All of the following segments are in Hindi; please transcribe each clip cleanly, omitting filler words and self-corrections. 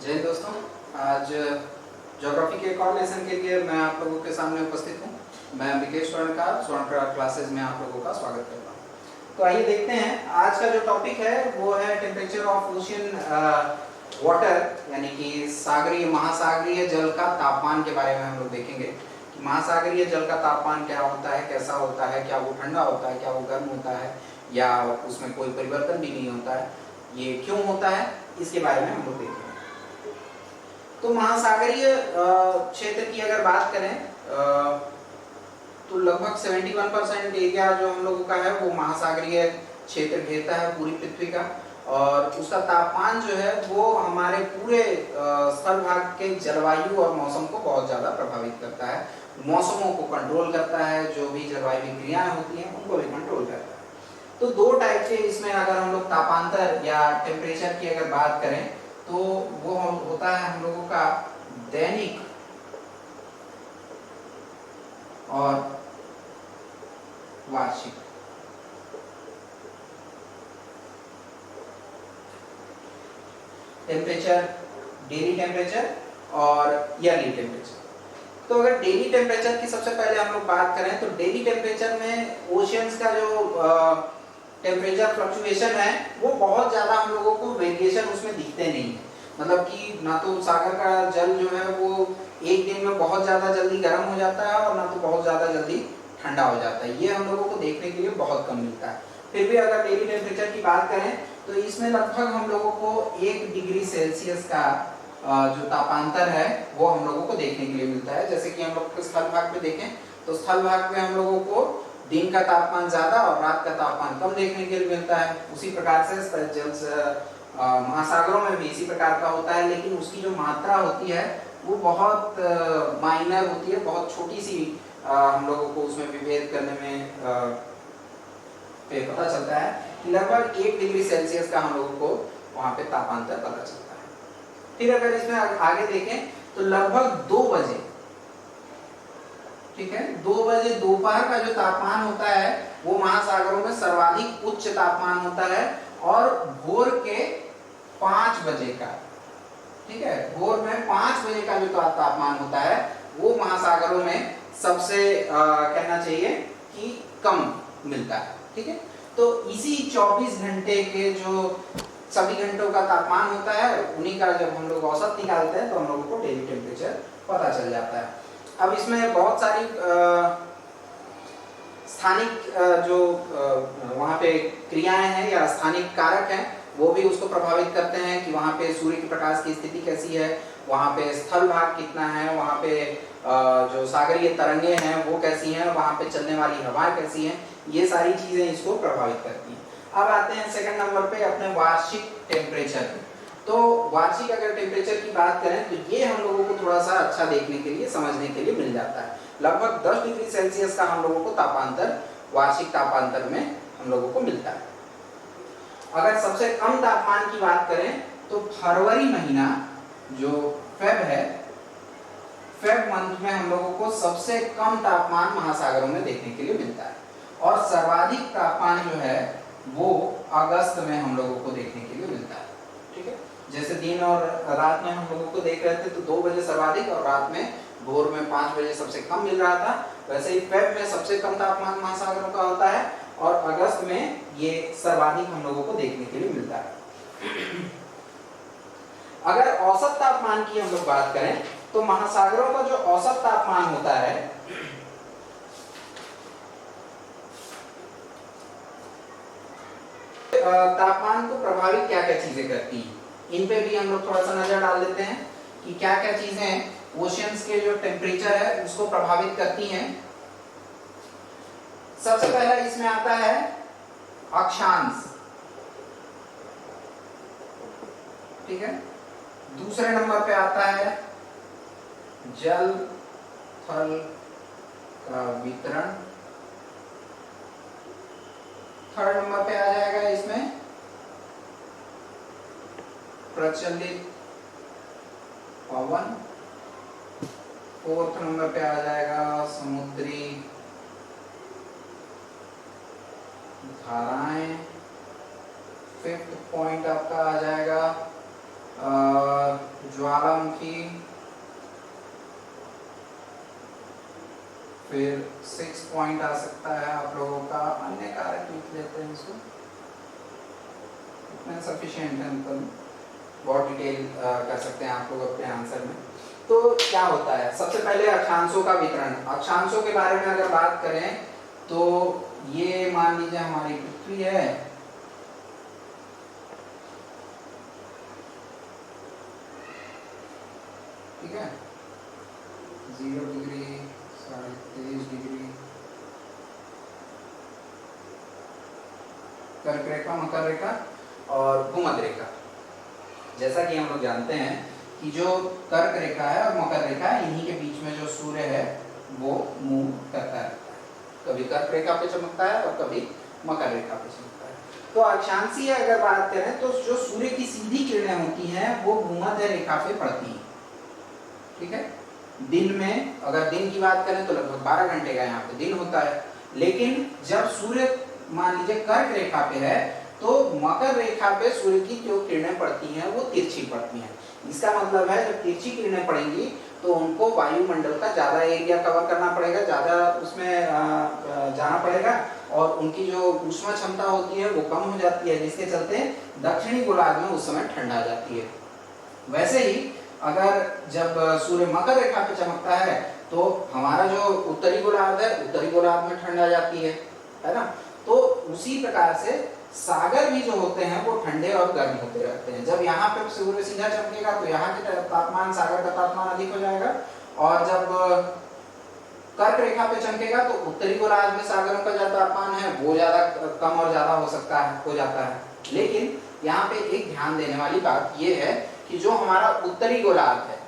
जय हिंद दोस्तों। आज ज्योग्राफी के एक और लेसन के लिए मैं आप लोगों के सामने उपस्थित हूँ। मैं विकेश स्वर्णकार क्लासेस में आप लोगों का स्वागत करता हूँ। तो आइए देखते हैं आज का जो टॉपिक है वो है टेम्परेचर ऑफ ओशियन वाटर, यानी कि सागरीय महासागरीय जल का तापमान के बारे में हम लोग देखेंगे कि महासागरीय जल का तापमान क्या होता है, कैसा होता है, क्या वो ठंडा होता है, क्या वो गर्म होता है या उसमें कोई परिवर्तन भी नहीं होता है, ये क्यों होता है, इसके बारे में हम लोग देखेंगे। तो महासागरीय क्षेत्र की अगर बात करें तो लगभग 71% एरिया जो हम लोगों का है वो महासागरीय क्षेत्र घेरता है पूरी पृथ्वी का, और उसका तापमान जो है वो हमारे पूरे स्थल भाग के जलवायु और मौसम को बहुत ज़्यादा प्रभावित करता है, मौसमों को कंट्रोल करता है, जो भी जलवायु क्रियाएं होती हैं उनको भी कंट्रोल करता है। तो दो टाइप के इसमें अगर हम लोग तापांतर या टेम्परेचर की अगर बात करें तो वो होता है हम लोगों का दैनिक और वार्षिक। टेम्परेचर, डेली टेम्परेचर और ईयरली टेम्परेचर। तो अगर डेली टेम्परेचर की सबसे पहले हम लोग बात करें तो डेली टेम्परेचर में ओशियंस का जो टेम्परेचर फ्लक्चुएशन है वो बहुत ज़्यादा हम लोगों को वेरिएशन उसमें दिखते नहीं है। मतलब कि ना तो सागर का जल जो है वो एक दिन में बहुत ज़्यादा जल्दी गर्म हो जाता है और ना तो बहुत ज़्यादा जल्दी ठंडा हो जाता है, ये हम लोगों को देखने के लिए बहुत कम मिलता है। फिर भी अगर डेली टेम्परेचर की बात करें तो इसमें लगभग हम लोगों को 1 डिग्री सेल्सियस का जो तापांतर है वो हम लोगों को देखने के लिए मिलता है। जैसे कि हम लोग स्थल भाग में देखें तो स्थल भाग में हम लोगों को दिन का तापमान ज़्यादा और रात का तापमान कम देखने के लिए मिलता है। उसी प्रकार से जल महासागरों में भी इसी प्रकार का होता है, लेकिन उसकी जो मात्रा होती है वो बहुत माइनर होती है, बहुत छोटी सी हम लोगों को उसमें विभेद करने में पता चलता है कि लगभग 1 डिग्री सेल्सियस का हम लोगों को वहाँ पे तापांतर पता चलता है। फिर अगर इसमें आगे देखें तो लगभग 2 बजे, ठीक है, 2 बजे दोपहर का जो तापमान होता है वो महासागरों में सर्वाधिक उच्च तापमान होता है, और भोर के 5 बजे का, ठीक है, भोर में 5 बजे का जो तापमान होता है वो महासागरों में सबसे कहना चाहिए कि कम मिलता है, ठीक है। तो इसी 24 घंटे के जो सभी घंटों का तापमान होता है उन्हीं का जब हम लोग औसत निकालते हैं तो हम लोगों को डेली टेम्परेचर पता चल जाता है। अब इसमें बहुत सारी स्थानिक जो वहाँ पे क्रियाएं हैं या स्थानिक कारक हैं वो भी उसको प्रभावित करते हैं कि वहाँ पे सूर्य के प्रकाश की स्थिति कैसी है, वहाँ पे स्थल भाग कितना है, वहाँ पे जो सागरीय तरंगे हैं वो कैसी हैं, वहाँ पे चलने वाली हवाएं कैसी हैं, ये सारी चीज़ें इसको प्रभावित करती हैं। अब आते हैं सेकंड नंबर पे अपने वार्षिक टेम्परेचर पे। तो वार्षिक अगर टेम्परेचर की बात करें तो ये हम लोगों को थोड़ा सा अच्छा देखने के लिए, समझने के लिए मिल जाता है। लगभग 10 डिग्री सेल्सियस का हम लोगों को तापांतर वार्षिक तापांतर में हम लोगों को मिलता है। अगर सबसे कम तापमान की बात करें तो फरवरी महीना जो फेब है, फेब मंथ में हम लोगों को सबसे कम तापमान महासागरों में देखने के लिए मिलता है, और सर्वाधिक तापमान जो है वो अगस्त में हम लोगों को देखने के लिए मिलता है, ठीक है। जैसे दिन और रात में हम लोगों को देख रहे थे तो 2 बजे सर्वाधिक और रात में भोर में 5 बजे सबसे कम मिल रहा था, वैसे ही फेब में सबसे कम तापमान महासागरों का होता है और अगस्त में ये सर्वाधिक हम लोगों को देखने के लिए मिलता है। अगर औसत तापमान की हम लोग बात करें तो महासागरों का जो औसत तापमान होता है तापमान को प्रभावित क्या क्या चीजें करती हैं, इन पे भी हम लोग थोड़ा सा नजर डाल देते हैं कि क्या क्या चीजें ओशियंस के जो टेम्परेचर है उसको प्रभावित करती हैं। सबसे पहला इसमें आता है अक्षांश, ठीक है। दूसरे नंबर पे आता है जल थल का वितरण। थर्ड नंबर पे आ जाएगा इसमें प्रचलित पवन। फोर्थ नंबर पे आ जाएगा समुद्री धाराएं। फिफ्थ पॉइंट आपका आ जाएगा ज्वालामुखी, फिर 6 पॉइंट आ सकता है आप लोगों का, अन्य कारक लिख लेते हैं इसको, इतना सफिशिएंट है, मतलब बहुत डिटेल कर सकते हैं आप लोग अपने आंसर में। तो क्या होता है, सबसे पहले अक्षांशों का वितरण। अक्षांशों के बारे में अगर बात करें तो ये मान लीजिए हमारी पृथ्वी है, ठीक है, 0 डिग्री, 23.5 डिग्री, कर्क रेखा, मकर रेखा और भूमध्य रेखा। जैसा कि हम लोग जानते हैं कि जो कर्क रेखा है और मकर रेखा है, इन्हीं के बीच में जो सूर्य है वो मूव करता है, कभी कर्क रेखा पे चमकता है और कभी मकर रेखा पे चमकता है। तो अक्षांशीय अगर बात करें तो जो सूर्य की सीधी किरणें होती हैं वो भूमध्य रेखा पे पड़ती हैं, ठीक है। दिन में अगर दिन की बात करें तो लगभग 12 घंटे का यहाँ पे दिन होता है, लेकिन जब सूर्य मान लीजिए कर्क रेखा पे है तो मकर रेखा पे सूर्य की जो किरणें पड़ती हैं वो तिरछी पड़ती हैं। इसका मतलब है जब तिरछी किरणें पड़ेंगी तो उनको वायुमंडल का ज्यादा एरिया कवर करना पड़ेगा, ज्यादा उसमें जाना पड़ेगा और उनकी जो ऊष्मा क्षमता होती है वो कम हो जाती है, जिसके चलते दक्षिणी गोलार्ध में उस समय ठंड आ जाती है। वैसे ही अगर जब सूर्य मकर रेखा पे चमकता है तो हमारा जो उत्तरी गोलार्ध है, उत्तरी गोलार्ध में ठंड आ जाती है ना। तो उसी प्रकार से सागर भी जो होते हैं वो ठंडे और गर्म होते रहते हैं। जब यहाँ पे सूर्य सीधा चमकेगा तो यहाँ के तापमान, सागर का तापमान अधिक हो जाएगा, और जब कर्क रेखा पे चमकेगा तो उत्तरी गोलार्ध में सागरों का जो तापमान है वो ज्यादा कम और ज्यादा हो जाता है। लेकिन यहाँ पे एक ध्यान देने वाली बात ये है कि जो हमारा उत्तरी गोलार्ध है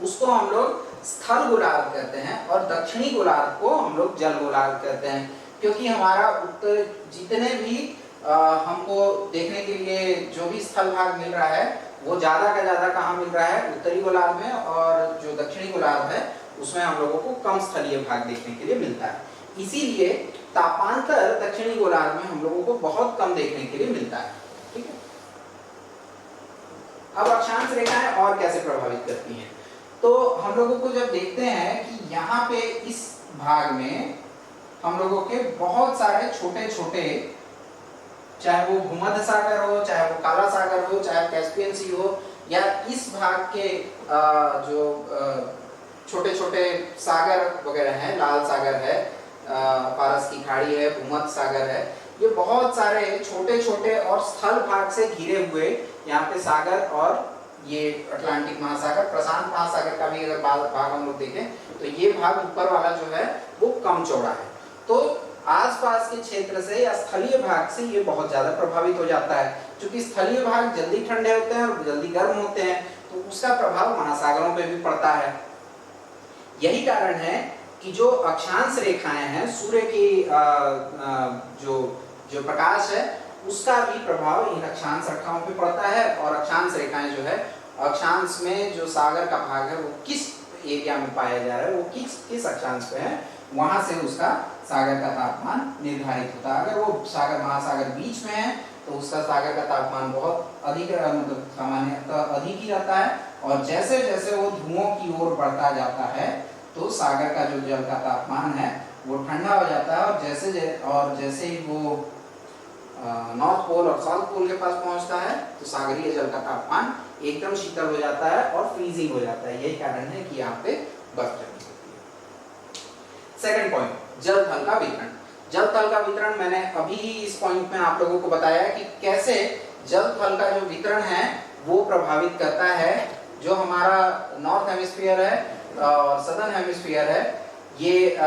उसको हम लोग स्थल गोलार्ध कहते हैं और दक्षिणी गोलार्ध को हम लोग जल गोलार्ध कहते हैं, क्योंकि हमारा उत्तर जितने भी हमको देखने के लिए जो भी स्थल भाग मिल रहा है वो ज्यादा का ज्यादा कहाँ मिल रहा है, उत्तरी गोलार्ध में, और जो दक्षिणी गोलार्ध है उसमें हम लोगों को कम स्थलीय भाग देखने के लिए मिलता है। इसीलिए तापांतर दक्षिणी गोलार्ध में हम लोगों को बहुत कम देखने के लिए मिलता है, ठीक है। अब अक्षांश रेखाएं और कैसे प्रभावित करती हैं, तो हम लोगों को जब देखते हैं कि यहाँ पे इस भाग में हम लोगों के बहुत सारे छोटे छोटे, चाहे वो भूमध्य सागर हो, चाहे वो काला सागर हो, चाहे कैस्पियन सी हो, या इस भाग के जो छोटे छोटे सागर वगैरह हैं, लाल सागर है, फारस की खाड़ी है, भूमध्य सागर है, ये बहुत सारे छोटे छोटे और स्थल भाग से घिरे हुए यहाँ पे सागर, और ये अटलांटिक महासागर, प्रशांत महासागर का भी अगर भाग हम लोग देखें तो ये भाग ऊपर वाला जो है वो कम चौड़ा है। तो आसपास के क्षेत्र से या स्थलीय भाग से ये बहुत ज्यादा प्रभावित हो जाता है, क्योंकि स्थलीय भाग जल्दी ठंडे होते हैं और जल्दी गर्म होते हैं, तो उसका प्रभाव महासागरों पे भी पड़ता है। यही कारण है कि जो अक्षांश रेखाएं हैं, सूर्य की जो प्रकाश है उसका भी प्रभाव इन अक्षांश रेखाओं पे पड़ता है, और अक्षांश रेखाएं जो है, अक्षांश में जो सागर का भाग है वो किस एरिया में पाया जा रहा है, वो किस अक्षांश पे है, वहां से उसका सागर का तापमान निर्धारित होता है। अगर वो सागर महासागर बीच में है तो उसका सागर का तापमान बहुत अधिक, मतलब सामान्यतः अधिक ही रहता है, और जैसे जैसे वो ध्रुवों की ओर बढ़ता जाता है तो सागर का जो जल का तापमान है वो ठंडा हो जाता है, और जैसे ही वो नॉर्थ पोल और साउथ पोल के पास पहुंचता है तो सागरीय जल का तापमान एकदम शीतल हो जाता है और फ्रीजिंग हो जाता है। यही कारण है कि यहाँ पे बर्फ जमी होती है। सेकंड पॉइंट, जल थल का वितरण। जल थल का वितरण मैंने अभी इस पॉइंट में आप लोगों को बताया कि कैसे जल थल का जो वितरण है वो प्रभावित करता है जो हमारा नॉर्थ हेमिस्फीयर है और सदर्न हेमिस्फीयर है। ये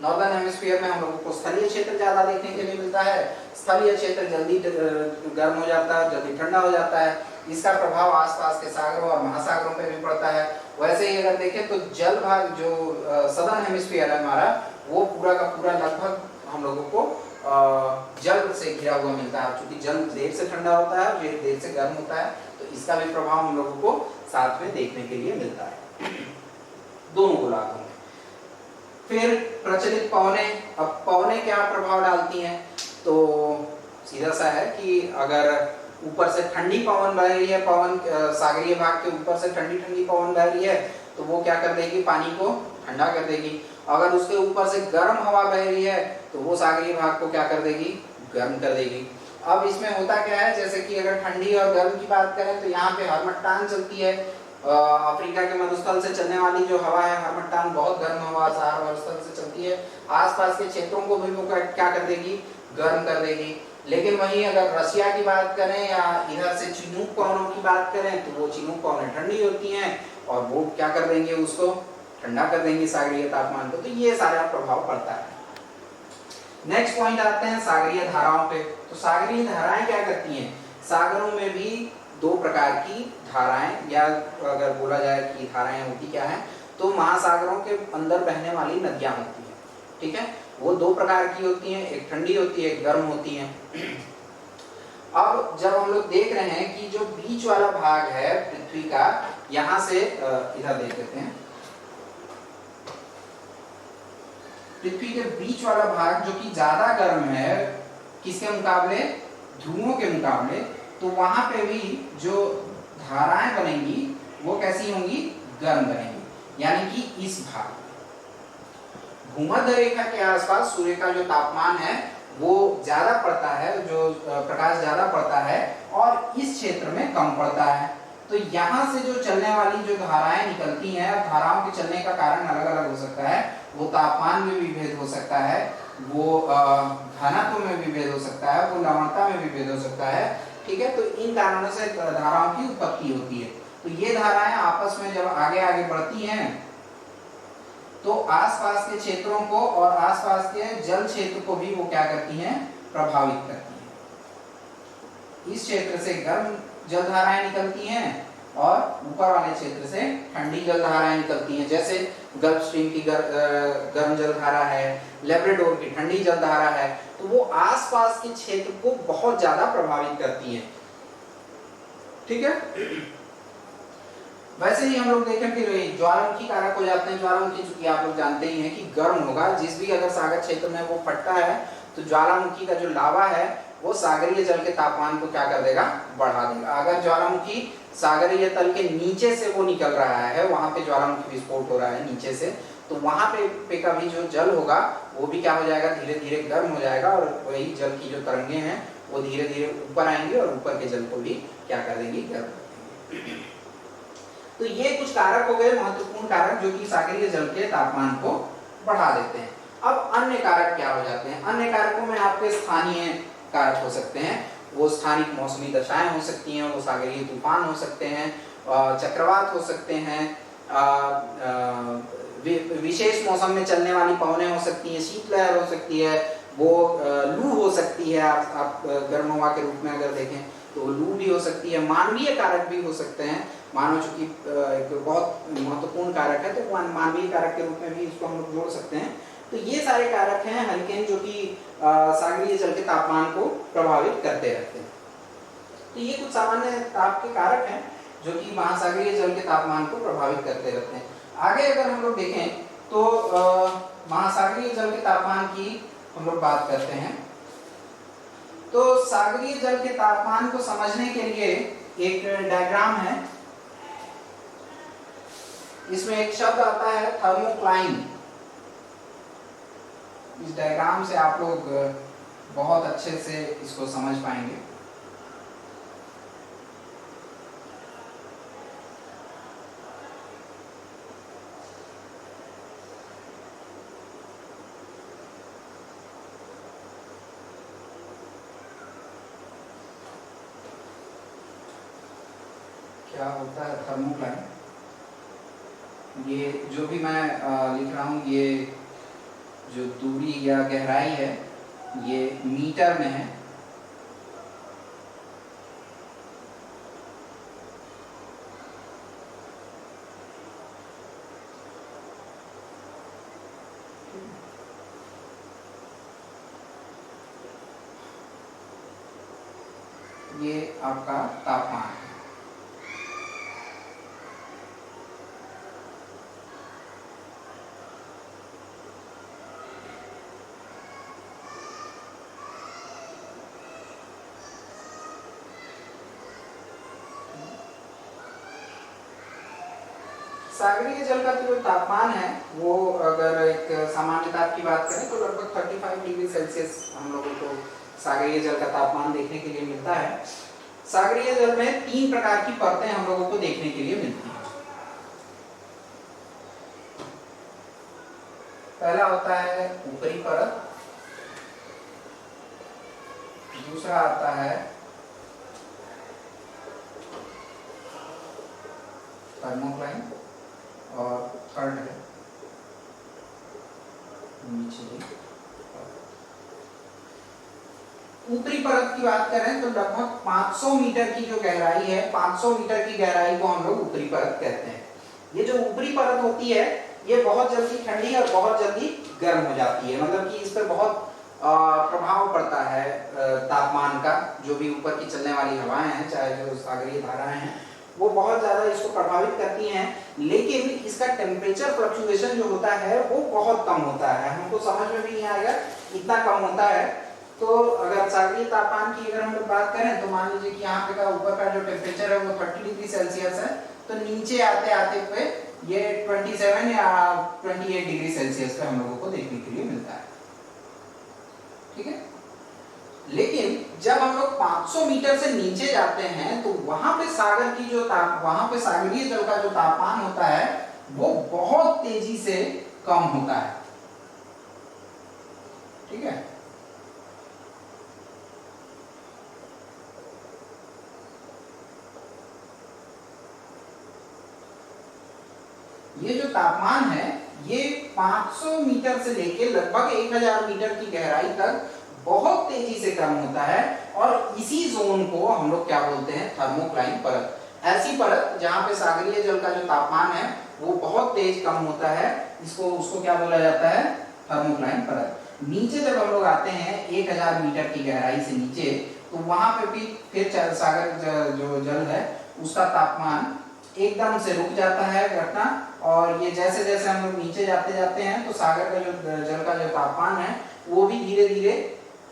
नॉर्दर्न हेमिस्फीयर में हम लोगों को स्थलीय क्षेत्र ज्यादा देखने के लिए मिलता है, स्थलीय क्षेत्र जल्दी गर्म हो जाता है, जल्दी ठंडा हो जाता है, इसका प्रभाव आसपास के सागरों और महासागरों पे भी पड़ता है। वैसे ही अगर देखें तो जल भाग जो सदर्न हेमिस्फीयर है हमारा, वो पूरा का पूरा लगभग हम लोगों को जल से घिरा हुआ मिलता है, क्योंकि जल देर से ठंडा होता है और देर से गर्म होता है, तो इसका भी प्रभाव हम लोगों को साथ में देखने के लिए मिलता है दोनों गोलार्धों में। फिर प्रचलित पवनें, अब पवनें क्या प्रभाव डालती हैं, तो सीधा सा है कि अगर ऊपर से ठंडी पवन बह रही है, पवन सागरीय भाग के ऊपर से ठंडी ठंडी पवन बह रही है, तो वो क्या कर देगी, पानी को ठंडा कर देगी। अगर उसके ऊपर से गर्म हवा बह रही है तो वो सागरीय भाग को क्या कर देगी, गर्म कर देगी। अब इसमें होता क्या है, जैसे कि अगर ठंडी और गर्म की बात करें तो यहाँ पे हरमट्टान चलती है, अफ्रीका के मरुस्थल से चलने वाली जो हवा है हरमट्टान, बहुत गर्म हवा सहारा मरुस्थल से चलती है, आसपास के क्षेत्रों को भी वो क्या कर देगी, गर्म कर देगी। लेकिन वहीं अगर रसिया की बात करें या इधर से चिनूक पवनों की बात करें तो वो चिनूक पवनें ठंडी होती हैं और वो क्या कर देंगे, उसको ठंडा कर देंगे सागरीय तापमान को। तो ये सारा प्रभाव पड़ता है। नेक्स्ट पॉइंट आते हैं सागरीय धाराओं पे। तो सागरीय धाराएं क्या करती हैं, सागरों में भी दो प्रकार की धाराएं, या अगर बोला जाए कि धाराएं होती क्या है, तो महासागरों के अंदर बहने वाली नदियां होती हैं, ठीक है। वो दो प्रकार की होती हैं, एक ठंडी होती है, एक गर्म होती है। अब जब हम लोग देख रहे हैं कि जो बीच वाला भाग है पृथ्वी का, यहां से इधर देख लेते हैं, पृथ्वी के बीच वाला भाग जो कि ज्यादा गर्म है किसके मुकाबले, ध्रुवों के मुकाबले, तो वहां पे भी जो धाराएं बनेंगी वो कैसी होंगी, गर्म बनेंगी। यानी कि इस भाग भूमध्य रेखा के आसपास सूर्य का जो तापमान है वो ज्यादा पड़ता है, जो प्रकाश ज्यादा पड़ता है, और इस क्षेत्र में कम पड़ता है। तो यहाँ से जो चलने वाली जो धाराएं निकलती हैं, धाराओं के चलने का कारण अलग अलग हो सकता है, वो तापमान में भी भेद हो सकता है, वो घनत्व में भी भेद हो सकता है, वो लवणता में भी भेद हो सकता है, ठीक है। तो इन कारणों से धाराओं की उत्पत्ति होती है। तो ये धाराएं आपस में जब आगे आगे बढ़ती हैं तो आसपास के क्षेत्रों को और आसपास के जल क्षेत्र को भी वो क्या करती हैं, प्रभावित करती हैं। इस क्षेत्र से गर्म जल धाराएं निकलती हैं और ऊपर वाले क्षेत्र से ठंडी जल धाराएं निकलती हैं। जैसे गल्फ स्ट्रीम की गर्म जल धारा है, लेब्राडोर की ठंडी जल धारा है, तो वो आसपास के क्षेत्र को बहुत ज्यादा प्रभावित करती है, ठीक है। वैसे ही हम लोग देखें फिर ज्वालामुखी कारक हो जाते हैं। ज्वालामुखी चूंकि आप लोग जानते ही हैं कि गर्म होगा, जिस भी अगर सागर क्षेत्र में वो फटता है तो ज्वालामुखी का जो लावा है वो सागरीय जल के तापमान को क्या कर देगा, बढ़ा देगा। अगर ज्वालामुखी सागरीय तल के नीचे से वो निकल रहा है, वहां पे ज्वालामुखी विस्फोट हो रहा है नीचे से, तो वहां पे का भी जो जल होगा वो भी क्या हो जाएगा, धीरे धीरे गर्म हो जाएगा, और वही जल की जो तरंगे हैं वो धीरे धीरे ऊपर आएंगी और ऊपर के जल को भी क्या कर देंगी, गर्म कर देंगी। तो ये कुछ कारक हो गए, महत्वपूर्ण कारक, जो कि सागरीय जल के तापमान को बढ़ा देते हैं। अब अन्य कारक क्या हो जाते हैं, अन्य कारकों में आपके स्थानीय कारक हो सकते हैं, वो स्थानिक मौसमी दशाएं हो सकती हैं, वो सागरीय तूफान हो सकते हैं, चक्रवात हो सकते हैं, विशेष मौसम में चलने वाली पवनें हो सकती हैं, शीतलहर हो सकती है, वो लू हो सकती है। आप गर्म हवा के रूप में अगर देखें तो लू भी हो सकती है। मानवीय कारक भी हो सकते हैं, मानव चूंकि एक बहुत महत्वपूर्ण कारक है तो मानवीय कारक के रूप में भी इसको हम लोग जोड़ सकते हैं। तो ये सारे कारक हैं हरिकेन, जो कि सागरीय जल के तापमान को प्रभावित करते रहते हैं। तो ये कुछ सामान्य ताप के कारक हैं जो कि महासागरीय जल के तापमान को प्रभावित करते रहते हैं। आगे अगर हम लोग देखें तो महासागरीय जल के तापमान की हम लोग बात करते हैं। तो सागरीय जल के तापमान को समझने के लिए एक डायग्राम है, इसमें एक शब्द आता है थर्मोक्लाइन। इस डायग्राम से आप लोग बहुत अच्छे से इसको समझ पाएंगे। क्या होता है थर्मोक्लाइन, ये जो भी मैं लिख रहा हूँ, ये जो दूरी या गहराई है ये मीटर में है। ये आपका तापमान है। सागरीय जल का जो तापमान है वो अगर एक सामान्य ताप की बात करें तो लगभग 35 डिग्री सेल्सियस हम लोगों को सागरीय जल का तापमान देखने के लिए मिलता है। सागरीय जल में 3 प्रकार की परतें हम लोगों को देखने के लिए मिलती हैं। पहला होता है ऊपरी परत, दूसरा आता है थर्मोक्लाइन और थर्ड है निचली। ऊपरी परत की बात करें तो लगभग 500 मीटर की जो गहराई है, 500 मीटर की गहराई को हम लोग ऊपरी परत कहते हैं। ये जो ऊपरी परत होती है ये बहुत जल्दी ठंडी और बहुत जल्दी गर्म हो जाती है, मतलब कि इस पर बहुत प्रभाव पड़ता है तापमान का। जो भी ऊपर की चलने वाली हवाएं हैं, चाहे जो सागरीय धाराएं हैं, वो बहुत ज़्यादा इसको प्रभावित करती हैं, लेकिन इसका टेम्परेचर फ्लक्चुएशन जो होता है वो बहुत कम होता है। हमको समझ में भी नहीं आएगा, इतना कम होता है। तो अगर सागरीय तापमान की अगर हम लोग बात करें तो मान लीजिए कि यहाँ पे का ऊपर का जो टेम्परेचर है वो 30 डिग्री सेल्सियस है, तो नीचे आते आते हुए ये 27 या 28 डिग्री सेल्सियस का हम लोगों को देखने के लिए मिलता है। ठीक है, लेकिन जब हम लोग 500 मीटर से नीचे जाते हैं तो वहां पे सागर की जो वहां पे सागरीय जल का जो तापमान होता है वो बहुत तेजी से कम होता है। ठीक है, ये जो तापमान है ये 500 मीटर से लेकर लगभग 1000 मीटर की गहराई तक बहुत तेजी से कम होता है, और इसी जोन को हम लोग क्या बोलते हैं, थर्मोक्लाइन परत। ऐसी परत जहां पे सागरीय जल का जो तापमान है वो बहुत तेज कम होता है, उसको क्या बोला जाता है, थर्मोक्लाइन परत। नीचे जब हम लोग आते हैं 1000 मीटर की गहराई से नीचे, तो वहां पे भी फिर सागर जो जल है उसका तापमान एकदम से रुक जाता है घटना, और ये जैसे जैसे हम लोग नीचे जाते जाते हैं तो सागर का जो जल का जो तापमान है वो भी धीरे धीरे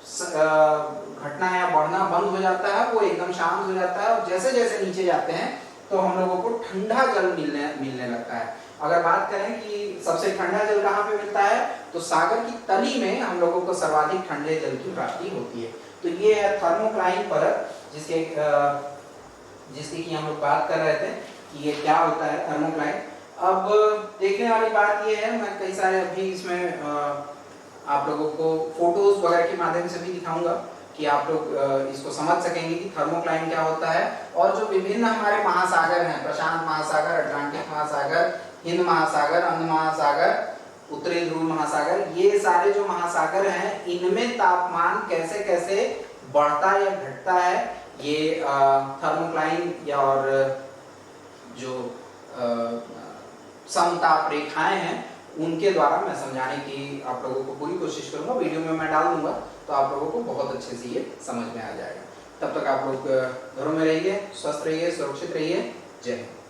घटना या बढ़ना बंद हो जाता है, वो एकदम शांत हो जाता है। और जैसे जैसे नीचे जाते हैं तो हम लोगों को ठंडा जल मिलने लगता है। अगर बात करें कि सबसे ठंडा जल कहाँ पे मिलता है, तो सागर की तली में हम लोगों को सर्वाधिक ठंडे जल की प्राप्ति होती है। तो ये है थर्मोक्लाइन परत, जिसकी की हम लोग बात कर रहे थे कि ये क्या होता है थर्मोक्लाइन। अब देखने वाली बात ये है, मैं कई सारे अभी इसमें आप लोगों को फोटोज वगैरह के माध्यम से भी दिखाऊंगा कि आप लोग इसको समझ सकेंगे कि थर्मोक्लाइन क्या होता है। और जो विभिन्न हमारे महासागर हैं, प्रशांत महासागर, अटलांटिक महासागर, हिंद महासागर, अंध महासागर, उत्तरी ध्रुव महासागर, ये सारे जो महासागर हैं इनमें तापमान कैसे कैसे बढ़ता या घटता है, ये थर्मोक्लाइन या और जो समताप रेखाएं हैं उनके द्वारा मैं समझाने की आप लोगों को पूरी कोशिश करूंगा। वीडियो में मैं डाल दूंगा तो आप लोगों को बहुत अच्छे से ये समझ में आ जाएगा। तब तक आप लोग घरों में रहिए, स्वस्थ रहिए, सुरक्षित रहिए। जय हिंद।